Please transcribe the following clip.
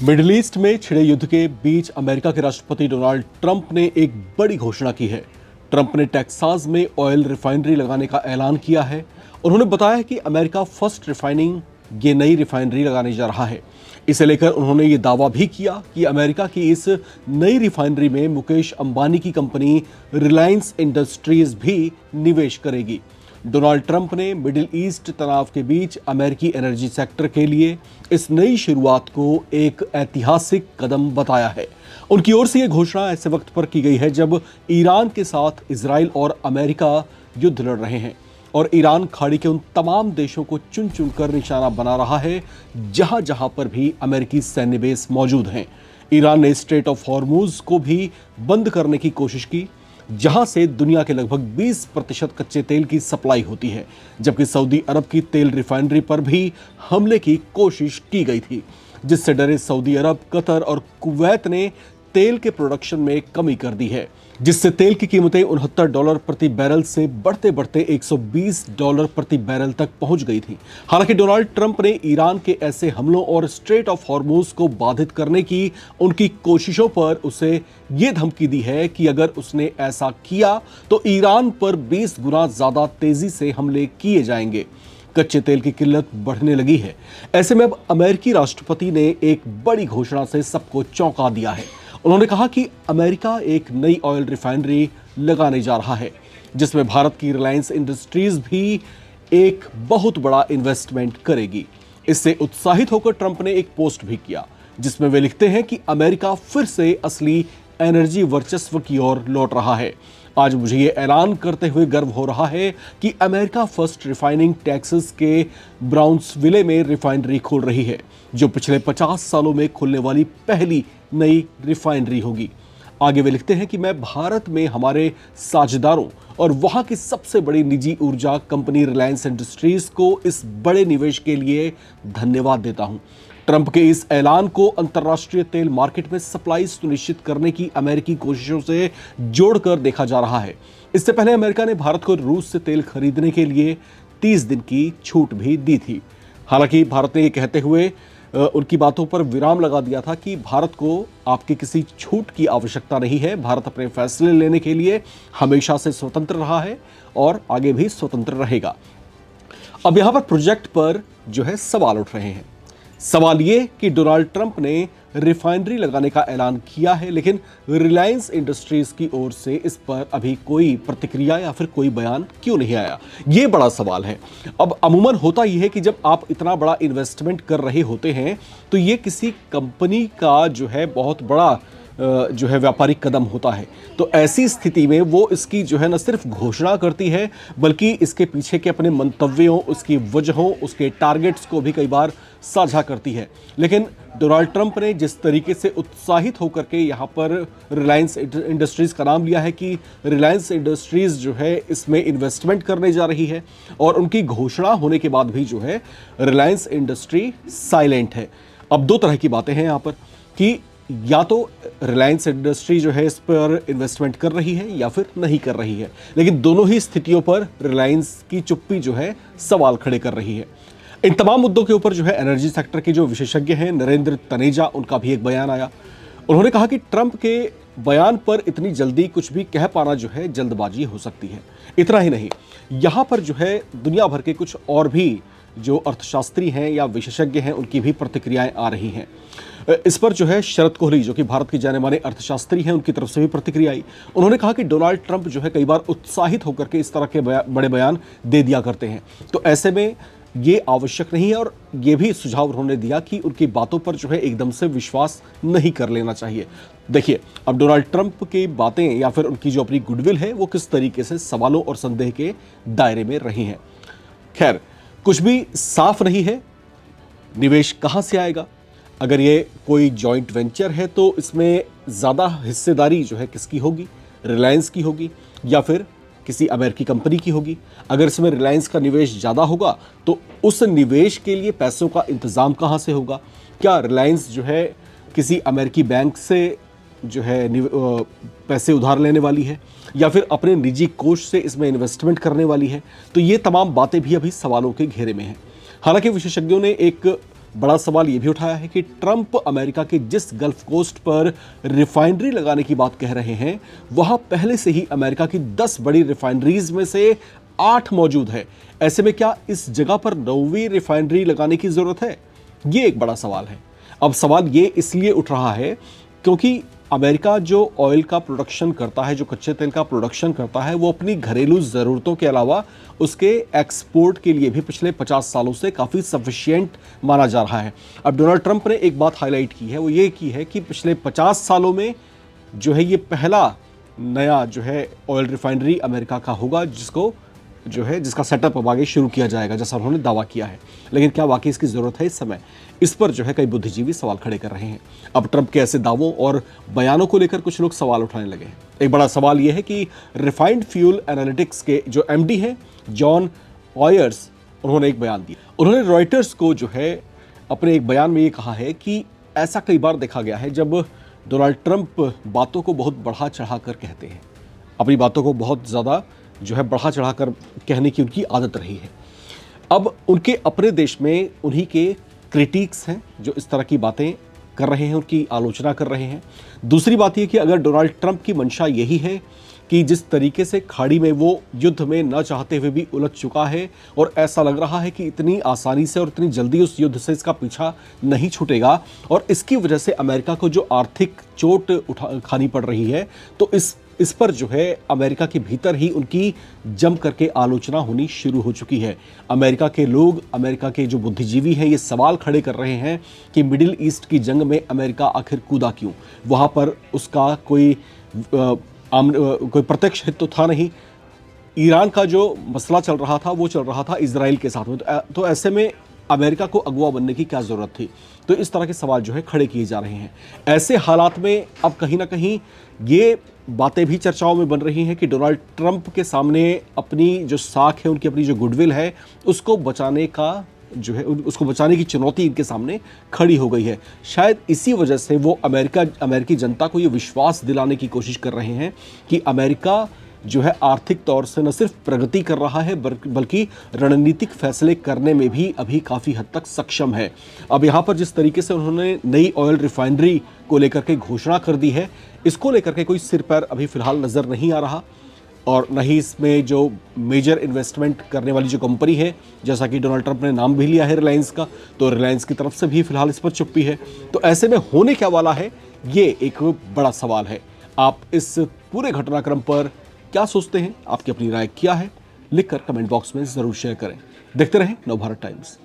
Middle east में छिड़े युद्ध के बीच अमेरिका के राष्ट्रपति डोनाल्ड ट्रंप ने एक बड़ी घोषणा की है। ट्रंप ने टेक्सास में ऑयल रिफाइनरी लगाने का ऐलान किया है। उन्होंने बताया कि अमेरिका फर्स्ट रिफाइनिंग ये नई रिफाइनरी लगाने जा रहा है। इसे लेकर उन्होंने ये दावा भी किया कि अमेरिका की इस नई रिफाइनरी में मुकेश अंबानी की कंपनी रिलायंस इंडस्ट्रीज भी निवेश करेगी। डोनाल्ड ट्रंप ने मिडिल ईस्ट तनाव के बीच अमेरिकी एनर्जी सेक्टर के लिए इस नई शुरुआत को एक ऐतिहासिक कदम बताया है। उनकी ओर से यह घोषणा ऐसे वक्त पर की गई है जब ईरान के साथ इजराइल और अमेरिका युद्ध लड़ रहे हैं और ईरान खाड़ी के उन तमाम देशों को चुन चुनकर निशाना बना रहा है जहां जहां पर भी अमेरिकी सैन्य बेस मौजूद हैं। ईरान ने स्ट्रेट ऑफ हॉर्मुज को भी बंद करने की कोशिश की, जहां से दुनिया के लगभग 20% कच्चे तेल की सप्लाई होती है, जबकि सऊदी अरब की तेल रिफाइनरी पर भी हमले की कोशिश की गई थी, जिससे डरे सऊदी अरब, कतर और कुवैत ने तेल के प्रोडक्शन में कमी कर दी है, जिससे तेल की कीमतें $69 प्रति बैरल से बढ़ते बढ़ते $120 प्रति बैरल तक पहुंच गई थी। हालांकि डोनाल्ड ट्रंप ने ईरान के ऐसे हमलों और स्ट्रेट ऑफ हॉर्मुज को बाधित करने की उनकी कोशिशों पर उसे ये धमकी दी है कि अगर उसने ऐसा किया तो ईरान पर 20 गुना ज्यादा तेजी से हमले किए जाएंगे। कच्चे तेल की किल्लत बढ़ने लगी है। ऐसे में अब अमेरिकी राष्ट्रपति ने एक बड़ी घोषणा से सबको चौंका दिया है। उन्होंने कहा कि अमेरिका एक नई ऑयल रिफाइनरी लगाने जा रहा है, जिसमें भारत की रिलायंस इंडस्ट्रीज भी एक बहुत बड़ा इन्वेस्टमेंट करेगी। इससे उत्साहित होकर ट्रंप ने एक पोस्ट भी किया, जिसमें वे लिखते हैं कि अमेरिका फिर से असली एनर्जी वर्चस्व की ओर लौट रहा है। आज मुझे ये ऐलान करते हुए गर्व हो रहा है कि अमेरिका फर्स्ट रिफाइनिंग टेक्सास के ब्राउन्सविले में रिफाइनरी खोल रही है, जो पिछले 50 सालों में खुलने वाली पहली नई रिफाइनरी होगी। आगे वे लिखते हैं कि मैं भारत में हमारे साझेदारों और वहां की सबसे बड़ी निजी ऊर्जा कंपनी रिलायंस इंडस्ट्रीज को इस बड़े निवेश के लिए धन्यवाद देता हूं। ट्रंप के इस ऐलान को अंतर्राष्ट्रीय तेल मार्केट में सप्लाई सुनिश्चित करने की अमेरिकी कोशिशों से जोड़कर देखा जा रहा है। इससे पहले अमेरिका ने भारत को रूस से तेल खरीदने के लिए 30 दिन की छूट भी दी थी। हालांकि भारत ने यह कहते हुए उनकी बातों पर विराम लगा दिया था कि भारत को आपकी किसी छूट की आवश्यकता नहीं है। भारत अपने फैसले लेने के लिए हमेशा से स्वतंत्र रहा है और आगे भी स्वतंत्र रहेगा। अब यहां पर प्रोजेक्ट पर जो है सवाल उठ रहे हैं। सवाल ये कि डोनाल्ड ट्रंप ने रिफाइनरी लगाने का ऐलान किया है, लेकिन रिलायंस इंडस्ट्रीज की ओर से इस पर अभी कोई प्रतिक्रिया या फिर कोई बयान क्यों नहीं आया, ये बड़ा सवाल है। अब अमूमन होता यह है कि जब आप इतना बड़ा इन्वेस्टमेंट कर रहे होते हैं तो ये किसी कंपनी का जो है बहुत बड़ा जो है व्यापारिक कदम होता है। तो ऐसी स्थिति में वो इसकी जो है न सिर्फ घोषणा करती है, बल्कि इसके पीछे के अपने मंतव्यों, उसकी वजहों, उसके टारगेट्स को भी कई बार साझा करती है। लेकिन डोनाल्ड ट्रंप ने जिस तरीके से उत्साहित होकर के यहाँ पर रिलायंस इंडस्ट्रीज का नाम लिया है कि रिलायंस इंडस्ट्रीज जो है इसमें इन्वेस्टमेंट करने जा रही है, और उनकी घोषणा होने के बाद भी जो है रिलायंस इंडस्ट्री साइलेंट है। अब दो तरह की बातें हैं यहाँ पर कि या तो रिलायंस इंडस्ट्री जो है इस पर इन्वेस्टमेंट कर रही है या फिर नहीं कर रही है, लेकिन दोनों ही स्थितियों पर रिलायंस की चुप्पी जो है सवाल खड़े कर रही है। इन तमाम मुद्दों के ऊपर जो है एनर्जी सेक्टर के जो विशेषज्ञ हैं, नरेंद्र तनेजा, उनका भी एक बयान आया। उन्होंने कहा कि ट्रंप के बयान पर इतनी जल्दी कुछ भी कह पाना जो है जल्दबाजी हो सकती है। इतना ही नहीं, यहाँ पर जो है दुनिया भर के कुछ और भी जो अर्थशास्त्री हैं या विशेषज्ञ हैं, उनकी भी प्रतिक्रियाएं आ रही हैं। इस पर जो है शरद कोहली, जो कि भारत के जाने माने अर्थशास्त्री हैं, उनकी तरफ से भी प्रतिक्रिया आई। उन्होंने कहा कि डोनाल्ड ट्रंप जो है कई बार उत्साहित होकर के इस तरह के बड़े बयान दे दिया करते हैं, तो ऐसे में ये आवश्यक नहीं है। और ये भी सुझाव उन्होंने दिया कि उनकी बातों पर जो है एकदम से विश्वास नहीं कर लेना चाहिए। देखिए, अब डोनाल्ड ट्रंप की बातें या फिर उनकी जो अपनी गुडविल है वो किस तरीके से सवालों और संदेह के दायरे में रही हैं। खैर, कुछ भी साफ नहीं है। निवेश कहां से आएगा? अगर ये कोई जॉइंट वेंचर है तो इसमें ज़्यादा हिस्सेदारी जो है किसकी होगी? रिलायंस की होगी या फिर किसी अमेरिकी कंपनी की होगी? अगर इसमें रिलायंस का निवेश ज़्यादा होगा तो उस निवेश के लिए पैसों का इंतज़ाम कहाँ से होगा? क्या रिलायंस जो है किसी अमेरिकी बैंक से जो है पैसे उधार लेने वाली है या फिर अपने निजी कोष से इसमें इन्वेस्टमेंट करने वाली है? तो ये तमाम बातें भी अभी सवालों के घेरे में हैं। हालांकि विशेषज्ञों ने एक बड़ा सवाल यह भी उठाया है कि ट्रंप अमेरिका के जिस गल्फ कोस्ट पर रिफाइनरी लगाने की बात कह रहे हैं, वहां पहले से ही अमेरिका की 10 बड़ी रिफाइनरीज में से 8 मौजूद है। ऐसे में क्या इस जगह पर 9वीं रिफाइनरी लगाने की जरूरत है? यह एक बड़ा सवाल है। अब सवाल यह इसलिए उठ रहा है क्योंकि अमेरिका जो ऑयल का प्रोडक्शन करता है, जो कच्चे तेल का प्रोडक्शन करता है, वो अपनी घरेलू ज़रूरतों के अलावा उसके एक्सपोर्ट के लिए भी पिछले 50 सालों से काफ़ी सफिशिएंट माना जा रहा है। अब डोनाल्ड ट्रंप ने एक बात हाईलाइट की है, वो ये की है कि पिछले 50 सालों में जो है ये पहला नया जो है ऑयल रिफाइनरी अमेरिका का होगा जिसका सेटअप अब आगे शुरू किया जाएगा, जैसा उन्होंने दावा किया है। लेकिन क्या वाकई इसकी ज़रूरत है इस समय? इस पर जो है कई बुद्धिजीवी सवाल खड़े कर रहे हैं। अब ट्रंप के ऐसे दावों और बयानों को लेकर कुछ लोग सवाल उठाने लगे हैं। एक बड़ा सवाल यह है कि रिफाइंड फ्यूल एनालिटिक्स के जो एमडी हैं जॉन ऑयर्स, उन्होंने एक बयान दिया। उन्होंने रॉयटर्स को जो है अपने एक बयान में ये कहा है कि ऐसा कई बार देखा गया है जब डोनाल्ड ट्रंप बातों को बहुत बढ़ा चढ़ा कर कहते हैं, अपनी बातों को बहुत ज़्यादा जो है बढ़ा चढ़ा कर कहने की उनकी आदत रही है। अब उनके अपने देश में उन्हीं के क्रिटिक्स हैं जो इस तरह की बातें कर रहे हैं, उनकी आलोचना कर रहे हैं। दूसरी बात यह कि अगर डोनाल्ड ट्रंप की मंशा यही है कि जिस तरीके से खाड़ी में वो युद्ध में न चाहते हुए भी उलझ चुका है और ऐसा लग रहा है कि इतनी आसानी से और इतनी जल्दी उस युद्ध से इसका पीछा नहीं छूटेगा और इसकी वजह से अमेरिका को जो आर्थिक चोट खानी पड़ रही है, तो इस पर जो है अमेरिका के भीतर ही उनकी जम करके आलोचना होनी शुरू हो चुकी है। अमेरिका के लोग, अमेरिका के जो बुद्धिजीवी हैं, ये सवाल खड़े कर रहे हैं कि मिडिल ईस्ट की जंग में अमेरिका आखिर कूदा क्यों? वहाँ पर उसका कोई प्रत्यक्ष हित तो था नहीं। ईरान का जो मसला चल रहा था वो चल रहा था इजराइल के साथ में, तो ऐसे में अमेरिका को अगुवा बनने की क्या ज़रूरत थी? तो इस तरह के सवाल जो है खड़े किए जा रहे हैं। ऐसे हालात में अब कहीं ना कहीं ये बातें भी चर्चाओं में बन रही हैं कि डोनाल्ड ट्रंप के सामने अपनी जो साख है, उनकी अपनी जो गुडविल है, उसको बचाने की चुनौती इनके सामने खड़ी हो गई है। शायद इसी वजह से वो अमेरिकी जनता को ये विश्वास दिलाने की कोशिश कर रहे हैं कि अमेरिका जो है आर्थिक तौर से न सिर्फ प्रगति कर रहा है बल्कि रणनीतिक फैसले करने में भी अभी काफ़ी हद तक सक्षम है। अब यहाँ पर जिस तरीके से उन्होंने नई ऑयल रिफाइनरी को लेकर के घोषणा कर दी है, इसको लेकर के कोई सिर पैर अभी फिलहाल नज़र नहीं आ रहा और न ही इसमें जो मेजर इन्वेस्टमेंट करने वाली जो कंपनी है, जैसा कि डोनाल्ड ट्रंप ने नाम भी लिया है रिलायंस का, तो रिलायंस की तरफ से भी फिलहाल इस पर चुप्पी है। तो ऐसे में होने क्या वाला है, ये एक बड़ा सवाल है। आप इस पूरे घटनाक्रम पर क्या सोचते हैं? आपकी अपनी राय क्या है? लिखकर कमेंट बॉक्स में ज़रूर शेयर करें। देखते रहें नवभारत टाइम्स।